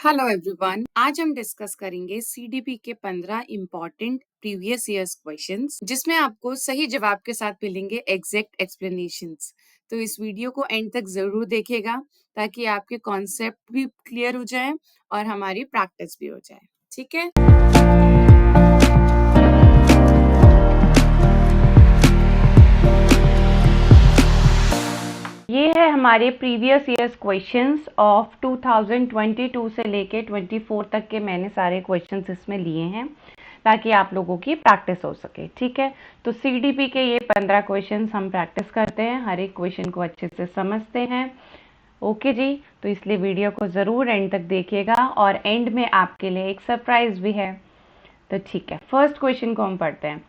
Hello everyone, आज हम discuss करेंगे सीडीपी के 15 इम्पॉर्टेंट प्रीवियस ईयर्स क्वेश्चंस, जिसमें आपको सही जवाब के साथ मिलेंगे एग्जैक्ट एक्सप्लेनेशंस। तो इस वीडियो को एंड तक जरूर देखिएगा ताकि आपके कॉन्सेप्ट भी क्लियर हो जाए और हमारी प्रैक्टिस भी हो जाए। ठीक है। ये है हमारे प्रीवियस ईयर्स क्वेश्चंस ऑफ 2022 से लेके 24 तक के मैंने सारे क्वेश्चंस इसमें लिए हैं ताकि आप लोगों की प्रैक्टिस हो सके। ठीक है, तो सीडीपी के ये 15 क्वेश्चंस हम प्रैक्टिस करते हैं, हर एक क्वेश्चन को अच्छे से समझते हैं। ओके जी, तो इसलिए वीडियो को ज़रूर एंड तक देखिएगा और एंड में आपके लिए एक सरप्राइज भी है। तो ठीक है, फर्स्ट क्वेश्चन को हम पढ़ते हैं।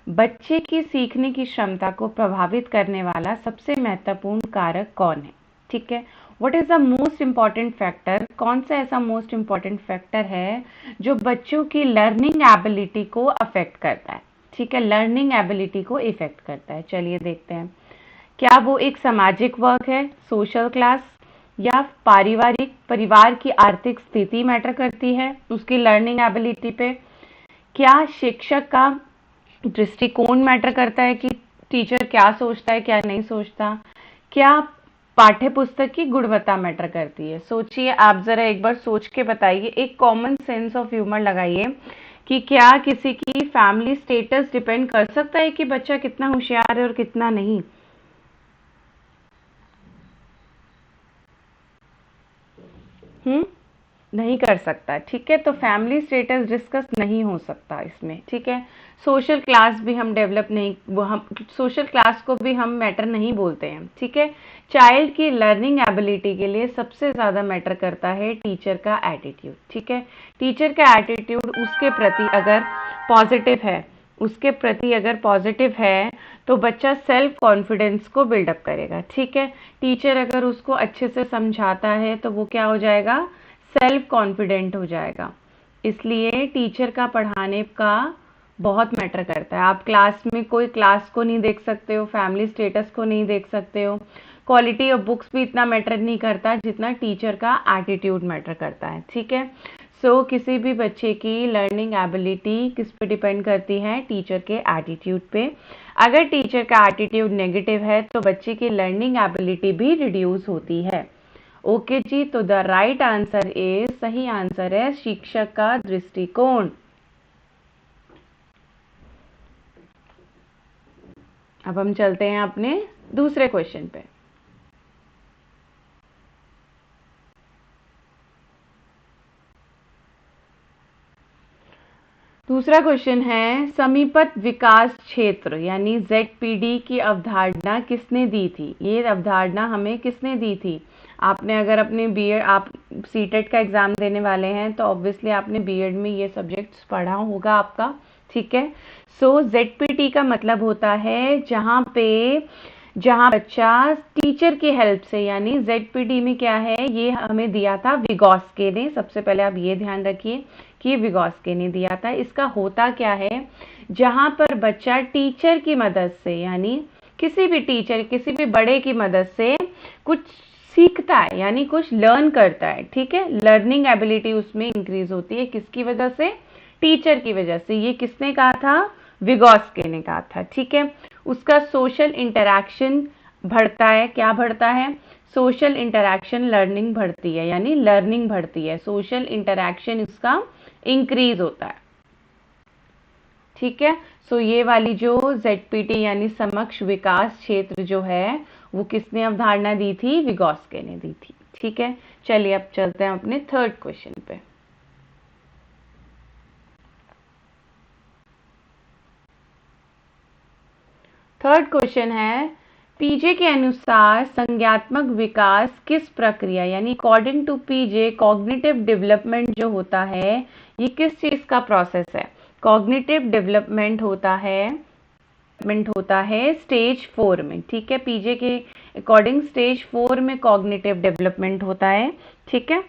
बच्चे की सीखने की क्षमता को प्रभावित करने वाला सबसे महत्वपूर्ण कारक कौन है? ठीक है, what is the most important factor? कौन सा ऐसा मोस्ट इम्पॉर्टेंट फैक्टर है जो बच्चों की लर्निंग एबिलिटी को अफेक्ट करता है? ठीक है, लर्निंग एबिलिटी को इफेक्ट करता है। चलिए देखते हैं, क्या वो एक सामाजिक वर्ग है, सोशल क्लास, या पारिवारिक परिवार की आर्थिक स्थिति मैटर करती है उसकी लर्निंग एबिलिटी पे? क्या शिक्षक का दृष्टिकोण मैटर करता है कि टीचर क्या सोचता है क्या नहीं सोचता? क्या पाठ्य पुस्तक की गुणवत्ता मैटर करती है? सोचिए, आप जरा एक बार सोच के बताइए, एक कॉमन सेंस ऑफ ह्यूमर लगाइए कि क्या किसी की फैमिली स्टेटस डिपेंड कर सकता है कि बच्चा कितना होशियार है और कितना नहीं? नहीं कर सकता। ठीक है, तो फैमिली स्टेटस डिस्कस नहीं हो सकता इसमें। ठीक है, सोशल क्लास भी हम डेवलप नहीं, वो हम सोशल क्लास को भी हम मैटर नहीं बोलते हैं। ठीक है, चाइल्ड की लर्निंग एबिलिटी के लिए सबसे ज़्यादा मैटर करता है टीचर का एटीट्यूड। ठीक है, टीचर का एटीट्यूड उसके प्रति अगर पॉजिटिव है, उसके प्रति अगर पॉजिटिव है तो बच्चा सेल्फ कॉन्फिडेंस को बिल्डअप करेगा। ठीक है, टीचर अगर उसको अच्छे से समझाता है तो वो क्या हो जाएगा, सेल्फ कॉन्फिडेंट हो जाएगा। इसलिए टीचर का पढ़ाने का बहुत मैटर करता है। आप क्लास में कोई क्लास को नहीं देख सकते हो, फैमिली स्टेटस को नहीं देख सकते हो, क्वालिटी ऑफ बुक्स भी इतना मैटर नहीं करता जितना टीचर का एटीट्यूड मैटर करता है। ठीक है, सो किसी भी बच्चे की लर्निंग एबिलिटी किस पे डिपेंड करती है? टीचर के एटीट्यूड पे। अगर टीचर का एटीट्यूड नेगेटिव है तो बच्चे की लर्निंग एबिलिटी भी रिड्यूस होती है। ओके जी, तो द राइट आंसर इज, सही आंसर है शिक्षक का दृष्टिकोण। अब हम चलते हैं अपने दूसरे क्वेश्चन पे। दूसरा क्वेश्चन है, समीपत विकास क्षेत्र यानी ZPD की अवधारणा किसने दी थी? ये अवधारणा हमें किसने दी थी? आपने अगर अपने बीएड, आप सीटेट का एग्जाम देने वाले हैं तो ऑब्वियसली आपने बीएड में ये सब्जेक्ट्स पढ़ा होगा आपका। ठीक है, सो ZPD का मतलब होता है जहाँ बच्चा टीचर की हेल्प से, यानी ZPD में क्या है, ये हमें दिया था विगोस्के ने। सबसे पहले आप ये ध्यान रखिए कि विगोस्के ने दिया था। इसका होता क्या है, जहाँ पर बच्चा टीचर की मदद से, यानी किसी भी टीचर, किसी भी बड़े की मदद से कुछ सीखता है, यानी कुछ लर्न करता है। ठीक है, लर्निंग एबिलिटी उसमें इंक्रीज होती है। किसकी वजह से? टीचर की वजह से। ये किसने कहा था? विगोस्के ने कहा था। ठीक है, उसका सोशल इंटरैक्शन बढ़ता है। क्या बढ़ता है? सोशल इंटरैक्शन, लर्निंग बढ़ती है, यानी लर्निंग बढ़ती है, सोशल इंटरैक्शन इसका इंक्रीज होता है। ठीक है, सो ये वाली जो ZPD यानी समक्ष विकास क्षेत्र जो है वो किसने अवधारणा दी थी? विगोस्के ने दी थी। ठीक है, चलिए अब चलते हैं अपने थर्ड क्वेश्चन पे। थर्ड क्वेश्चन है, पीजे के अनुसार संज्ञात्मक विकास किस प्रक्रिया, यानी अकॉर्डिंग टू पीजे कॉग्निटिव डेवलपमेंट जो होता है ये किस चीज का प्रोसेस है? कॉग्निटिव डेवलपमेंट होता है स्टेज 4 में। ठीक है, पीजे के अकॉर्डिंग स्टेज 4 में कॉग्निटिव डेवलपमेंट होता है। ठीक है,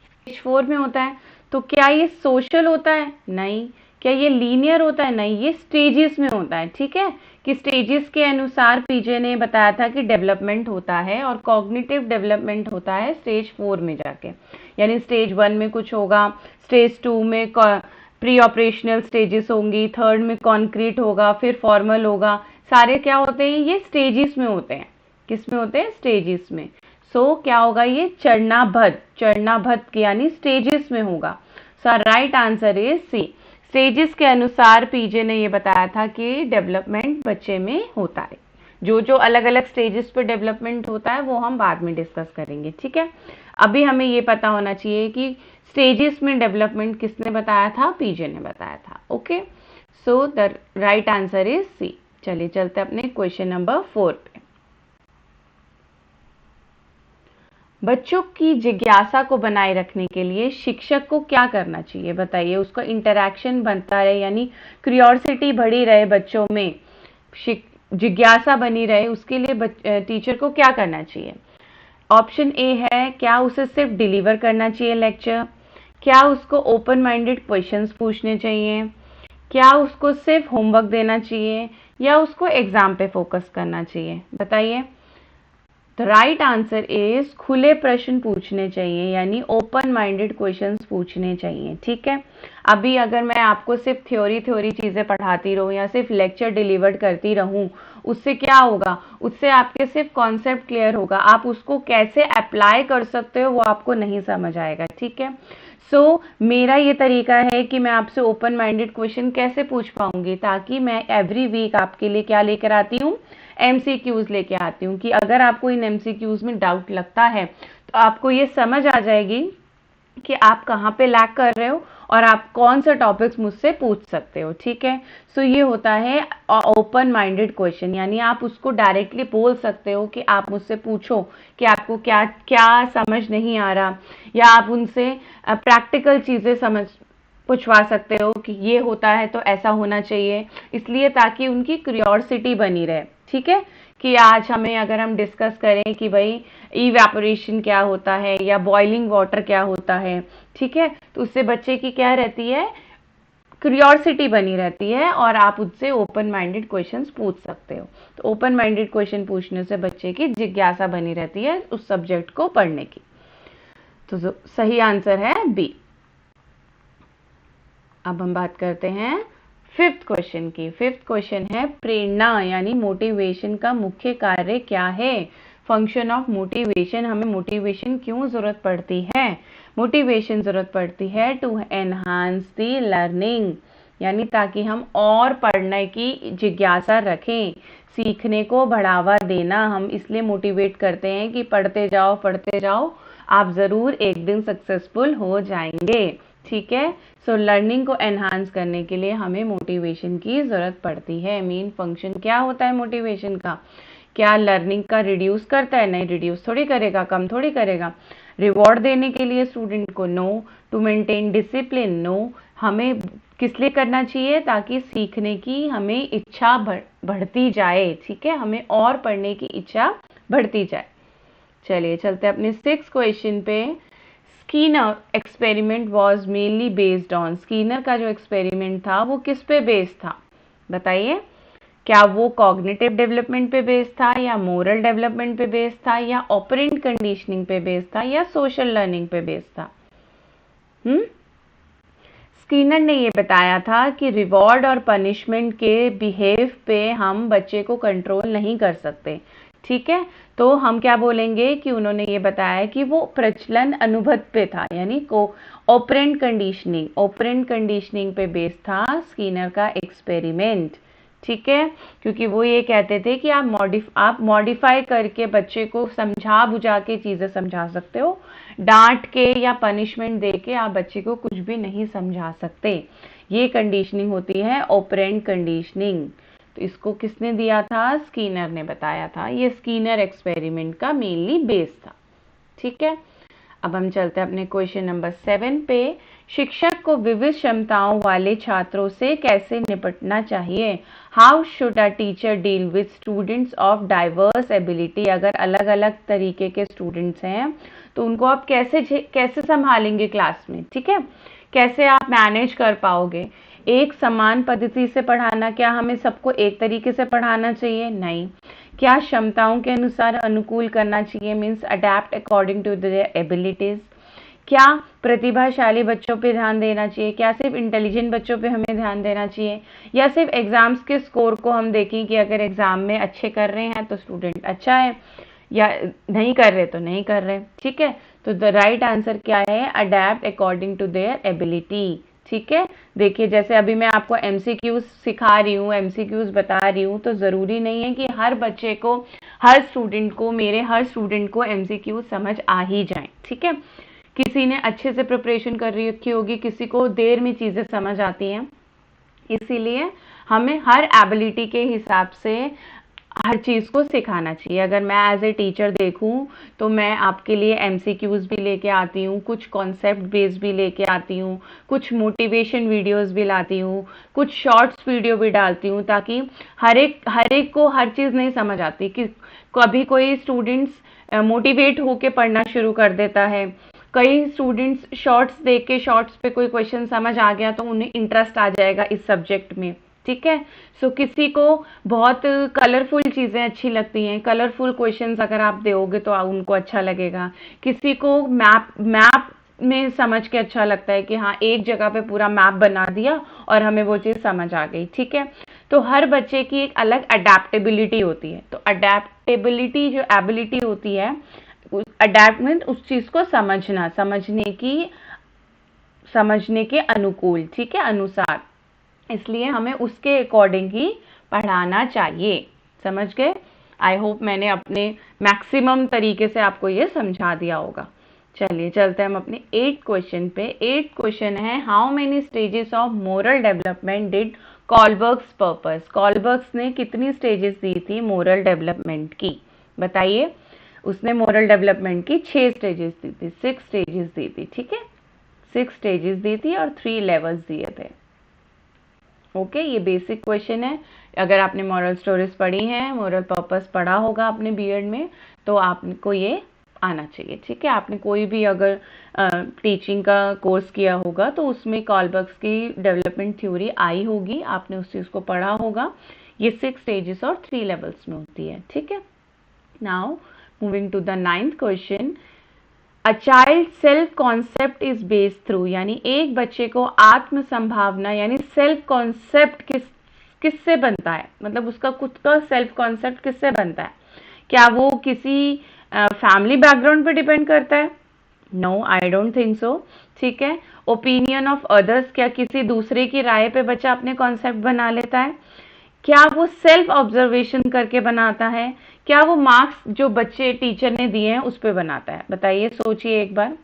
स्टेज 4 में होता है। तो क्या ये सोशल होता है? नहीं। क्या ये लीनियर होता है? नहीं, ये स्टेजेस में होता है। ठीक है, कि स्टेजेस के अनुसार पीजे ने बताया था कि डेवलपमेंट होता है और कॉग्निटिव डेवलपमेंट होता है स्टेज 4 में जाके। यानी स्टेज 1 में कुछ होगा, स्टेज 2 में प्री ऑपरेशनल स्टेजेस होंगी, थर्ड में कॉन्क्रीट होगा, फिर फॉर्मल होगा। सारे क्या होते हैं? ये स्टेजेस में होते हैं। किस में होते हैं? स्टेजेस में। सो क्या होगा? ये चरणबद्ध यानी स्टेजेस में होगा। So right answer is C. Stages के अनुसार पीजे ने ये बताया था कि डेवलपमेंट बच्चे में होता है। जो जो अलग अलग स्टेजेस पे डेवलपमेंट होता है वो हम बाद में डिस्कस करेंगे। ठीक है, अभी हमें ये पता होना चाहिए कि स्टेजेस में डेवलपमेंट किसने बताया था? पीजे ने बताया था। Okay, so the right answer is C. चलिए चलते अपने क्वेश्चन नंबर 4 पे। बच्चों की जिज्ञासा को बनाए रखने के लिए शिक्षक को क्या करना चाहिए? बताइए। उसका इंटरैक्शन बनता रहे, यानी क्यूरियोसिटी बढ़ी रहे बच्चों में, जिज्ञासा बनी रहे, उसके लिए टीचर को क्या करना चाहिए? ऑप्शन ए है, क्या उसे सिर्फ डिलीवर करना चाहिए लेक्चर? क्या उसको ओपन माइंडेड क्वेश्चंस पूछने चाहिए? क्या उसको सिर्फ होमवर्क देना चाहिए या उसको एग्जाम पे फोकस करना चाहिए? बताइए। द राइट आंसर इज खुले प्रश्न पूछने चाहिए, यानी ओपन माइंडेड क्वेश्चंस पूछने चाहिए। ठीक है, अभी अगर मैं आपको सिर्फ थ्योरी चीजें पढ़ाती रहूं या सिर्फ लेक्चर डिलीवर करती रहूं, उससे क्या होगा? उससे आपके सिर्फ कॉन्सेप्ट क्लियर होगा, आप उसको कैसे अप्लाई कर सकते हो वो आपको नहीं समझ आएगा। ठीक है, सो मेरा ये तरीका है कि मैं आपसे ओपन माइंडेड क्वेश्चन कैसे पूछ पाऊंगी, ताकि मैं एवरी वीक आपके लिए क्या लेकर आती हूँ? एमसीक्यूज लेके आती हूँ, कि अगर आपको इन एमसीक्यूज में डाउट लगता है तो आपको ये समझ आ जाएगी कि आप कहाँ पे लैक कर रहे हो और आप कौन सा टॉपिक्स मुझसे पूछ सकते हो। ठीक है, सो ये होता है ओपन माइंडेड क्वेश्चन, यानी आप उसको डायरेक्टली बोल सकते हो कि आप मुझसे पूछो कि आपको क्या क्या समझ नहीं आ रहा, या आप उनसे प्रैक्टिकल चीजें पूछवा सकते हो कि ये होता है तो ऐसा होना चाहिए, इसलिए ताकि उनकी क्यूरियोसिटी बनी रहे। ठीक है, कि आज हमें अगर हम डिस्कस करें कि भाई इवेपोरेशन क्या होता है या बॉइलिंग वाटर क्या होता है, ठीक है, तो उससे बच्चे की क्या रहती है? क्यूरियोसिटी बनी रहती है और आप उससे ओपन माइंडेड क्वेश्चंस पूछ सकते हो। तो ओपन माइंडेड क्वेश्चन पूछने से बच्चे की जिज्ञासा बनी रहती है उस सब्जेक्ट को पढ़ने की। तो सही आंसर है बी। अब हम बात करते हैं फिफ्थ क्वेश्चन की। फिफ्थ क्वेश्चन है, प्रेरणा यानी मोटिवेशन का मुख्य कार्य क्या है? फंक्शन ऑफ मोटिवेशन, हमें मोटिवेशन क्यों जरूरत पड़ती है? मोटिवेशन जरूरत पड़ती है टू एनहांस द लर्निंग, यानी ताकि हम और पढ़ने की जिज्ञासा रखें, सीखने को बढ़ावा देना। हम इसलिए मोटिवेट करते हैं कि पढ़ते जाओ, आप जरूर एक दिन सक्सेसफुल हो जाएंगे। ठीक है, सो लर्निंग को एनहांस करने के लिए हमें मोटिवेशन की जरूरत पड़ती है। मेन फंक्शन क्या होता है मोटिवेशन का? क्या लर्निंग का रिड्यूस करता है? नहीं, रिड्यूस थोड़ी करेगा, कम थोड़ी करेगा। रिवॉर्ड देने के लिए स्टूडेंट को? No. To maintain discipline? No. हमें किस लिए करना चाहिए? ताकि सीखने की हमें इच्छा बढ़ती जाए। ठीक है, हमें और पढ़ने की इच्छा बढ़ती जाए। चलिए चलते हैं अपने 6th क्वेश्चन पे। Skinner experiment was mainly based on, Skinner का जो एक्सपेरिमेंट था वो किस पे बेस्ड था? बताइए। क्या वो कॉग्निटिव डेवलपमेंट पे बेस्ड था, या मोरल डेवलपमेंट पे बेस्ड था, या ऑपरेंट कंडीशनिंग पे बेस्ड था, या सोशल लर्निंग पे बेस्ड था? स्कीनर ने ये बताया था कि रिवॉर्ड और पनिशमेंट के बिहेव पे हम बच्चे को कंट्रोल नहीं कर सकते। ठीक है, तो हम क्या बोलेंगे कि उन्होंने ये बताया कि वो प्रचलन अनुभव पे था, यानी को ऑपरेंट कंडीशनिंग पे बेस्ड था स्कीनर का एक्सपेरिमेंट। ठीक है, क्योंकि वो ये कहते थे कि आप मॉडिफाई करके बच्चे को समझा बुझा के चीजें समझा सकते हो, डांट के या पनिशमेंट दे के आप बच्चे को कुछ भी नहीं समझा सकते। ये कंडीशनिंग होती है ऑपरेंट कंडीशनिंग। तो इसको किसने दिया था? स्कीनर ने बताया था। ये स्कीनर एक्सपेरिमेंट का मेनली बेस था। ठीक है, अब हम चलते हैं अपने क्वेश्चन नंबर 7 पे। शिक्षक को विविध क्षमताओं वाले छात्रों से कैसे निपटना चाहिए? How should a teacher deal with students of diverse ability? अगर अलग अलग तरीके के स्टूडेंट्स हैं तो उनको आप कैसे संभालेंगे क्लास में? ठीक है, कैसे आप मैनेज कर पाओगे? एक समान पद्धति से पढ़ाना, क्या हमें सबको एक तरीके से पढ़ाना चाहिए? नहीं। क्या क्षमताओं के अनुसार अनुकूल करना चाहिए, means adapt according to their abilities. क्या प्रतिभाशाली बच्चों पे ध्यान देना चाहिए, क्या सिर्फ इंटेलिजेंट बच्चों पे हमें ध्यान देना चाहिए, या सिर्फ एग्जाम्स के स्कोर को हम देखें कि अगर एग्जाम में अच्छे कर रहे हैं तो स्टूडेंट अच्छा है, या नहीं कर रहे तो नहीं कर रहे। ठीक है, तो द राइट आंसर क्या है? Adapt according to their ability. ठीक है, देखिए जैसे अभी मैं आपको एमसीक्यूज सिखा रही हूँ, एमसीक्यूज बता रही हूँ, तो जरूरी नहीं है कि हर बच्चे को, हर स्टूडेंट को, मेरे हर स्टूडेंट को एमसीक्यूज समझ आ ही जाए। ठीक है, किसी ने अच्छे से प्रिपरेशन कर रखी होगी, किसी को देर में चीजें समझ आती हैं, इसीलिए हमें हर एबिलिटी के हिसाब से हर चीज़ को सिखाना चाहिए। अगर मैं एज ए टीचर देखूं तो मैं आपके लिए एमसीक्यूज भी लेके आती हूँ, कुछ कॉन्सेप्ट बेस्ड भी लेके आती हूँ, कुछ मोटिवेशन वीडियोस भी लाती हूँ, कुछ शॉर्ट्स वीडियो भी डालती हूँ, ताकि हर एक को हर चीज़ नहीं समझ आती। कि कभी कोई स्टूडेंट्स मोटिवेट होके पढ़ना शुरू कर देता है, कई स्टूडेंट्स शॉर्ट्स देख के शॉर्ट्स पे कोई क्वेश्चन समझ आ गया तो उन्हें इंटरेस्ट आ जाएगा इस सब्जेक्ट में। ठीक है, सो किसी को बहुत कलरफुल चीज़ें अच्छी लगती हैं, कलरफुल क्वेश्चंस अगर आप दोगे तो उनको अच्छा लगेगा। किसी को मैप में समझ के अच्छा लगता है कि हाँ एक जगह पे पूरा मैप बना दिया और हमें वो चीज़ समझ आ गई। ठीक है, तो हर बच्चे की एक अलग अडेप्टेबिलिटी होती है। तो अडेप्टेबिलिटी जो एबिलिटी होती है, अडेप्ट मीन्स उस चीज़ को समझना, समझने के अनुकूल, ठीक है, अनुसार, इसलिए हमें उसके अकॉर्डिंग ही पढ़ाना चाहिए। समझ गए? आई होप मैंने अपने मैक्सिमम तरीके से आपको ये समझा दिया होगा। चलिए चलते हैं हम अपने 8th क्वेश्चन पे। 8th क्वेश्चन है, how many stages of moral development did Kohlberg's purpose. Kohlberg's ने कितनी स्टेजेस दी थी मोरल डेवलपमेंट की? बताइए। उसने मोरल डेवलपमेंट की 6 स्टेजेस दी थी, 6 स्टेजेस दी थी। ठीक है, 6 स्टेजेस दी थी और 3 लेवल्स दिए थे। ओके, ये बेसिक क्वेश्चन है। अगर आपने मॉरल स्टोरीज पढ़ी हैं, मॉरल पर्पस पढ़ा होगा अपने बीएड में, तो आपको ये आना चाहिए। ठीक है, आपने कोई भी अगर टीचिंग का कोर्स किया होगा तो उसमें कॉलबर्ग्स की डेवलपमेंट थ्योरी आई होगी, आपने उस चीज़ को पढ़ा होगा। ये 6 स्टेजेस और 3 लेवल्स में होती है। ठीक है, now moving to the 9th question, a child self concept is based through, यानी एक बच्चे को आत्म संभावना यानी सेल्फ कॉन्सेप्ट किससे बनता है, मतलब उसका खुद का सेल्फ कॉन्सेप्ट किससे बनता है? क्या वो किसी फैमिली बैकग्राउंड पे डिपेंड करता है? No, I don't think so. ठीक है, ओपिनियन ऑफ अदर्स, क्या किसी दूसरे की राय पे बच्चा अपने कॉन्सेप्ट बना लेता है? क्या वो सेल्फ ऑब्जर्वेशन करके बनाता है? क्या वो मार्क्स जो बच्चे टीचर ने दिए हैं उस पर बनाता है? बताइए, सोचिए एक बार।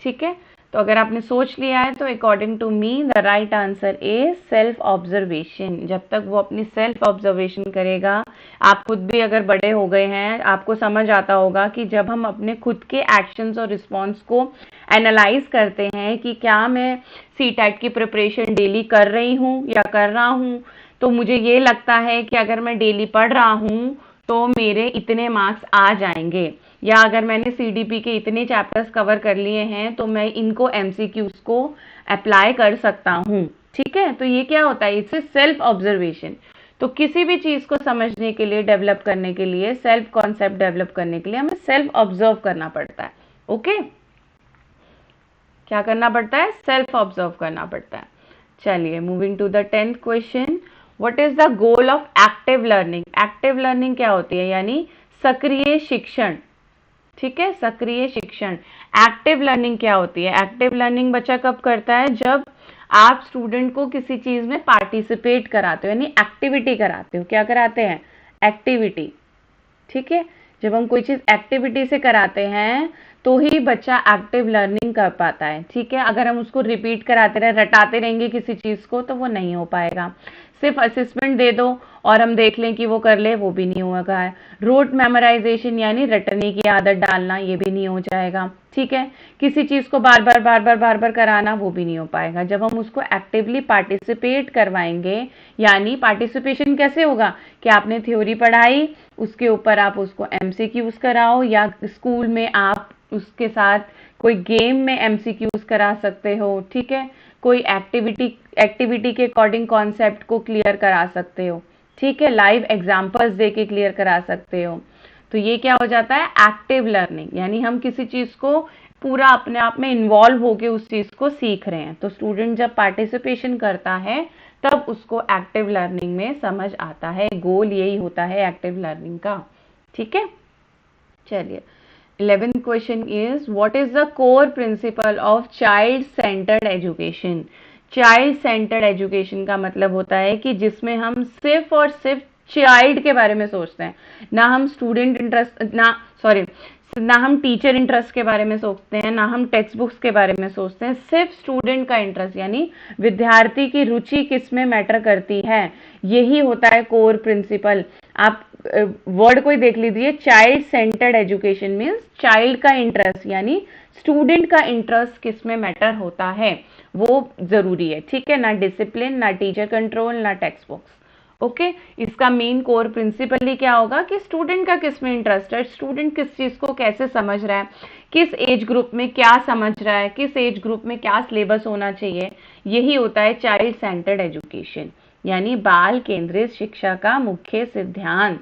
ठीक है, तो अगर आपने सोच लिया है तो according to me the right answer is self observation. जब तक वो अपनी सेल्फ ऑब्जर्वेशन करेगा, आप खुद भी अगर बड़े हो गए हैं, आपको समझ आता होगा कि जब हम अपने खुद के एक्शंस और रिस्पॉन्स को एनालाइज करते हैं कि क्या मैं सीटेट की प्रिपरेशन डेली कर रही हूँ या कर रहा हूँ, तो मुझे ये लगता है कि अगर मैं डेली पढ़ रहा हूँ तो मेरे इतने मार्क्स आ जाएंगे, या अगर मैंने सीडीपी के इतने चैप्टर्स कवर कर लिए हैं तो मैं इनको एमसीक्यूज को अप्लाई कर सकता हूँ। ठीक है, तो ये क्या होता है? इससे सेल्फ ऑब्जर्वेशन। तो किसी भी चीज को समझने के लिए, डेवलप करने के लिए, सेल्फ कॉन्सेप्ट डेवलप करने के लिए हमें सेल्फ ऑब्जर्व करना पड़ता है। ओके, क्या करना पड़ता है? सेल्फ ऑब्जर्व करना पड़ता है। चलिए moving to the 10th question, what is the goal of active learning. Active learning क्या होती है? यानी सक्रिय शिक्षण। ठीक है, सक्रिय शिक्षण। एक्टिव लर्निंग क्या होती है? एक्टिव लर्निंग बच्चा कब करता है? जब आप स्टूडेंट को किसी चीज में पार्टिसिपेट कराते हो, यानी एक्टिविटी कराते हो। क्या कराते हैं? एक्टिविटी। ठीक है, जब हम कोई चीज एक्टिविटी से कराते हैं तो ही बच्चा एक्टिव लर्निंग कर पाता है। ठीक है, अगर हम उसको रिपीट कराते रहे, रटाते रहेंगे किसी चीज को, तो वो नहीं हो पाएगा। सिर्फ असेसमेंट दे दो और हम देख लें कि वो कर ले, वो भी नहीं होगा। रोट मेमोराइजेशन यानी रटने की आदत डालना, ये भी नहीं हो जाएगा। ठीक है, किसी चीज को बार बार कराना, वो भी नहीं हो पाएगा। जब हम उसको एक्टिवली पार्टिसिपेट करवाएंगे, यानी पार्टिसिपेशन कैसे होगा कि आपने थ्योरी पढ़ाई, उसके ऊपर आप उसको एमसीक्यूज कराओ, या स्कूल में आप उसके साथ कोई गेम में एमसीक्यूज करा सकते हो। ठीक है, कोई एक्टिविटी के अकॉर्डिंग कॉन्सेप्ट को क्लियर करा सकते हो, ठीक है, लाइव एग्जाम्पल्स दे के क्लियर करा सकते हो। तो ये क्या हो जाता है, एक्टिव लर्निंग, यानी हम किसी चीज को पूरा अपने आप में इन्वॉल्व होके उस चीज को सीख रहे हैं। तो स्टूडेंट जब पार्टिसिपेशन करता है तब उसको एक्टिव लर्निंग में समझ आता है। गोल यही होता है एक्टिव लर्निंग का, ठीक है। चलिए, 11th question is what is the core principle of child centred education. Child centred education का मतलब होता है कि जिसमें हम सिर्फ और सिर्फ चाइल्ड के बारे में सोचते हैं, ना हम स्टूडेंट इंटरेस्ट ना हम टीचर इंटरेस्ट के बारे में सोचते हैं, ना हम टेक्स्ट बुक्स के बारे में सोचते हैं, सिर्फ स्टूडेंट का इंटरेस्ट, यानी विद्यार्थी की रुचि किस में मैटर करती है, यही होता है कोर प्रिंसिपल। आप वर्ड को ही देख लीजिए, child centred education means child का इंटरेस्ट, यानी स्टूडेंट का इंटरेस्ट किस में मैटर होता है वो जरूरी है, ठीक है, ना डिसिप्लिन, ना टीचर कंट्रोल, ना टेक्स्ट बुक्स। ओके, इसका मेन कोर प्रिंसिपल ही क्या होगा कि स्टूडेंट का किस में इंटरेस्ट है, स्टूडेंट किस चीज को कैसे समझ रहा है, किस एज ग्रुप में क्या समझ रहा है, किस एज ग्रुप में क्या सिलेबस होना चाहिए, यही होता है चाइल्ड सेंटर्ड एजुकेशन, यानी बाल केंद्रित शिक्षा का मुख्य सिद्धांत।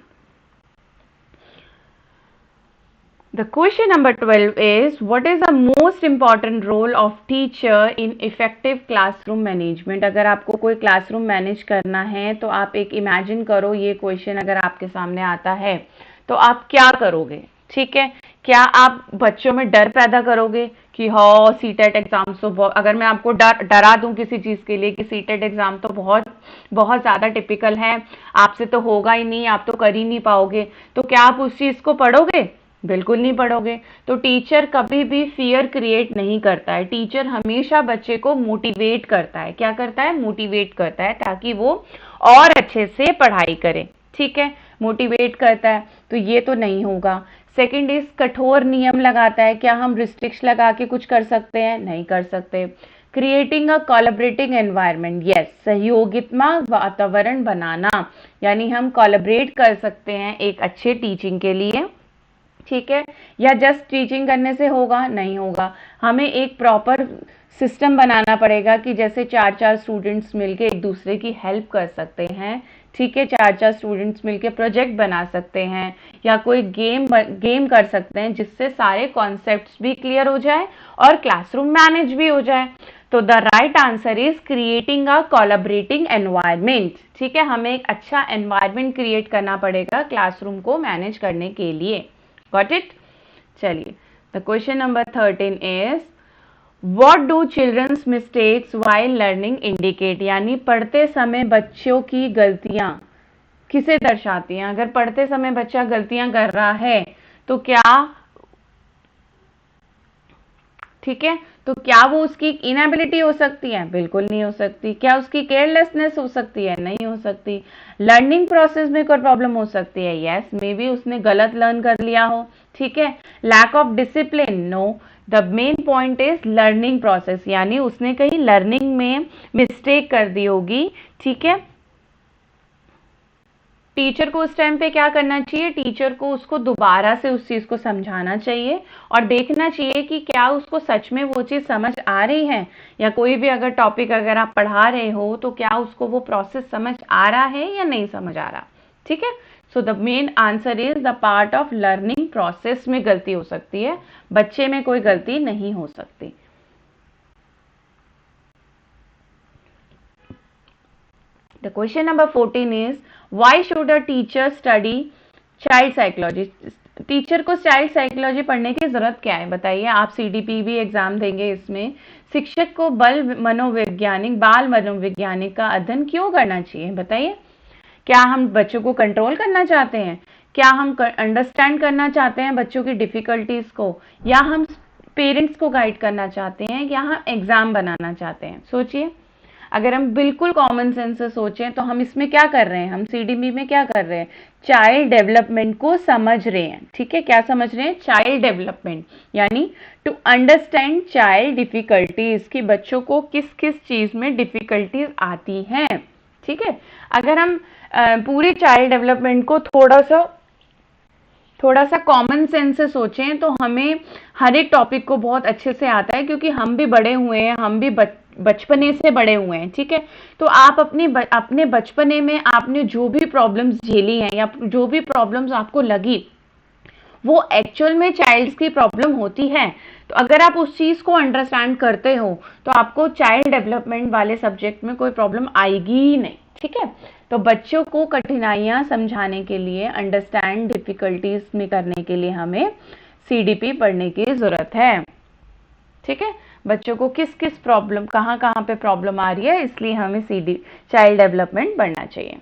The question number 12 is what is the most important role of teacher in effective classroom management। अगर आपको कोई क्लासरूम मैनेज करना है तो आप एक इमेजिन करो, ये क्वेश्चन अगर आपके सामने आता है तो आप क्या करोगे, ठीक है। क्या आप बच्चों में डर पैदा करोगे कि हाँ सीटेट एग्जाम तो अगर मैं आपको डरा दूं किसी चीज के लिए कि सीटेट एग्जाम तो बहुत बहुत ज्यादा टिपिकल है, आपसे तो होगा ही नहीं, आप तो कर ही नहीं पाओगे, तो क्या आप उस चीज को पढ़ोगे? बिल्कुल नहीं पढ़ोगे। तो टीचर कभी भी फियर क्रिएट नहीं करता है, टीचर हमेशा बच्चे को मोटिवेट करता है। क्या करता है? मोटिवेट करता है, ताकि वो और अच्छे से पढ़ाई करे, ठीक है, मोटिवेट करता है। तो ये तो नहीं होगा। सेकंड इज कठोर नियम लगाता है। क्या हम रिस्ट्रिक्शन लगा के कुछ कर सकते हैं? नहीं कर सकते। Creating a collaborating environment, yes, सहयोगित्मक वातावरण बनाना, यानी हम कोलैबोरेट कर सकते हैं एक अच्छे टीचिंग के लिए, ठीक है। या जस्ट टीचिंग करने से होगा? नहीं होगा। हमें एक प्रॉपर सिस्टम बनाना पड़ेगा कि जैसे 4-4 स्टूडेंट्स मिलके एक दूसरे की हेल्प कर सकते हैं, ठीक है, 4-4 स्टूडेंट्स मिलके प्रोजेक्ट बना सकते हैं या कोई गेम कर सकते हैं जिससे सारे कॉन्सेप्ट्स भी क्लियर हो जाए और क्लासरूम मैनेज भी हो जाए। तो the right answer is creating a collaborating environment, ठीक है, हमें एक अच्छा एनवायरनमेंट क्रिएट करना पड़ेगा क्लासरूम को मैनेज करने के लिए। Got it? चलिए, the question number 13 is what do children's mistakes while learning indicate, यानी पढ़ते समय बच्चों की गलतियां किसे दर्शाती हैं। अगर पढ़ते समय बच्चा गलतियां कर रहा है तो क्या, ठीक है, तो क्या वो उसकी इनएबिलिटी हो सकती है? बिल्कुल नहीं हो सकती। क्या उसकी केयरलेसनेस हो सकती है? नहीं हो सकती। लर्निंग प्रोसेस में कोई प्रॉब्लम हो सकती है? यस, मे बी उसने गलत लर्न कर लिया हो, ठीक है। Lack of discipline? No. The main point is learning process, यानी उसने कहीं लर्निंग में मिस्टेक कर दी होगी, ठीक है। टीचर को उस टाइम पे क्या करना चाहिए? टीचर को उसको दोबारा से उस चीज को समझाना चाहिए और देखना चाहिए कि क्या उसको सच में वो चीज समझ आ रही है, या कोई भी अगर टॉपिक अगर आप पढ़ा रहे हो तो क्या उसको वो प्रोसेस समझ आ रहा है या नहीं समझ आ रहा, ठीक है। So the main answer is the part of learning process में गलती हो सकती है, बच्चे में कोई गलती नहीं हो सकती। The question number 14 is why should a teacher study child psychology? Teacher को चाइल्ड साइकोलॉजी पढ़ने की जरूरत क्या है? बताइए। आप सीडीपी भी एग्जाम देंगे, इसमें शिक्षक को बाल मनोवैज्ञानिक का अध्ययन क्यों करना चाहिए? बताइए। क्या हम बच्चों को कंट्रोल करना चाहते हैं? क्या हम अंडरस्टैंड करना चाहते हैं बच्चों की डिफिकल्टीज को, या हम पेरेंट्स को गाइड करना चाहते हैं, या हम एग्जाम बनाना चाहते हैं? सोचिए। अगर हम बिल्कुल कॉमन सेंस से सोचें तो हम इसमें क्या कर रहे हैं, हम सीडीबी में क्या कर रहे हैं? चाइल्ड डेवलपमेंट को समझ रहे हैं, ठीक है। क्या समझ रहे हैं? चाइल्ड डेवलपमेंट, यानी टू अंडरस्टैंड चाइल्ड डिफिकल्टीज, कि बच्चों को किस किस चीज में डिफिकल्टीज आती हैं, ठीक है। अगर हम पूरे चाइल्ड डेवलपमेंट को थोड़ा सा कॉमन सेंस से सोचें तो हमें हर एक टॉपिक को बहुत अच्छे से आता है, क्योंकि हम भी बड़े हुए हैं, हम भी बचपने से बड़े हुए हैं, ठीक है। तो आप अपने बचपने में आपने जो भी प्रॉब्लम्स झेली हैं या जो भी प्रॉब्लम्स आपको लगी वो एक्चुअल में चाइल्ड्स की प्रॉब्लम होती है। तो अगर आप उस चीज को अंडरस्टैंड करते हो तो आपको चाइल्ड डेवलपमेंट वाले सब्जेक्ट में कोई प्रॉब्लम आएगी ही नहीं, ठीक है। तो बच्चों को कठिनाइयां समझाने के लिए, अंडरस्टैंड डिफिकल्टीज में करने के लिए हमें सीडीपी पढ़ने की जरूरत है, ठीक है। बच्चों को किस किस प्रॉब्लम, कहाँ कहाँ पे प्रॉब्लम आ रही है, इसलिए हमें चाइल्ड डेवलपमेंट पढ़ना चाहिए।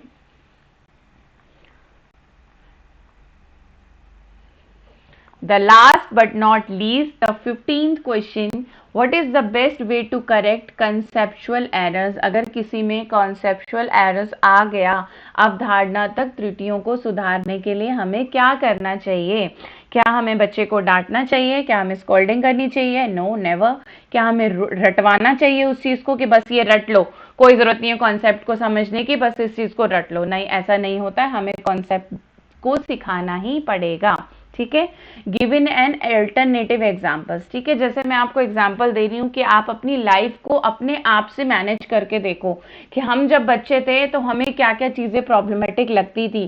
The last but not least, the 15th question, what is the best way to correct conceptual errors? अगर किसी में conceptual errors आ गया, अवधारणा तक त्रुटियों को सुधारने के लिए हमें क्या करना चाहिए? क्या हमें बच्चे को डांटना चाहिए? क्या हमें स्कोल्डिंग करनी चाहिए? No, never. क्या हमें रटवाना चाहिए उस चीज को कि बस ये रट लो, कोई जरूरत नहीं है कॉन्सेप्ट को समझने की, बस इस चीज को रट लो? नहीं, ऐसा नहीं होता है, हमें कॉन्सेप्ट को सिखाना ही पड़ेगा, ठीक है। गिवन एन अल्टरनेटिव एग्जाम्पल्स, ठीक है। जैसे मैं आपको एग्जाम्पल दे रही हूँ कि आप अपनी लाइफ को अपने आप से मैनेज करके देखो कि हम जब बच्चे थे तो हमें क्या क्या चीजें प्रॉब्लमेटिक लगती थी।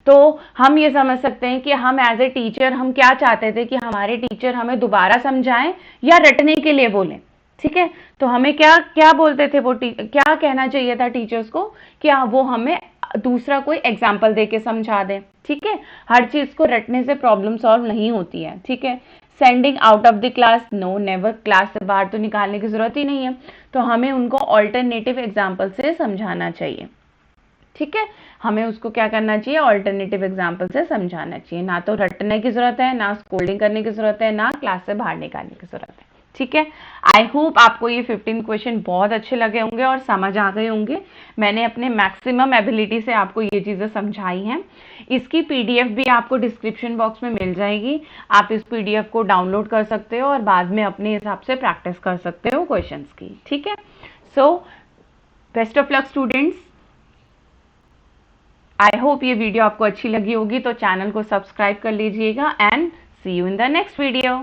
तो हम ये समझ सकते हैं कि हम एज ए टीचर हम क्या चाहते थे कि हमारे टीचर हमें दोबारा समझाएं या रटने के लिए बोलें, ठीक है। तो हमें क्या क्या बोलते थे वो, क्या कहना चाहिए था टीचर्स को कि वो हमें दूसरा कोई एग्जाम्पल दे के समझा दें, ठीक है। हर चीज को रटने से प्रॉब्लम सॉल्व नहीं होती है, ठीक है। Sending out of the class, no, never. Class से बाहर तो निकालने की जरूरत ही नहीं है। तो हमें उनको ऑल्टरनेटिव एग्जाम्पल से समझाना चाहिए, ठीक है। हमें उसको क्या करना चाहिए, ऑल्टरनेटिव एग्जाम्पल से समझाना चाहिए। ना तो रटने की जरूरत है, ना स्कोल्डिंग करने की जरूरत है, ना क्लास से बाहर निकालने की जरूरत है, ठीक है। आई होप आपको ये 15 क्वेश्चन बहुत अच्छे लगे होंगे और समझ आ गए होंगे। मैंने अपने मैक्सिमम एबिलिटी से आपको ये चीजें समझाई हैं। इसकी पीडीएफ भी आपको डिस्क्रिप्शन बॉक्स में मिल जाएगी। आप इस पीडीएफ को डाउनलोड कर सकते हो और बाद में अपने हिसाब से प्रैक्टिस कर सकते हो क्वेश्चंस की, ठीक है। So best of luck students. I hope ये वीडियो आपको अच्छी लगी होगी, तो चैनल को सब्सक्राइब कर लीजिएगा and see you in the next video.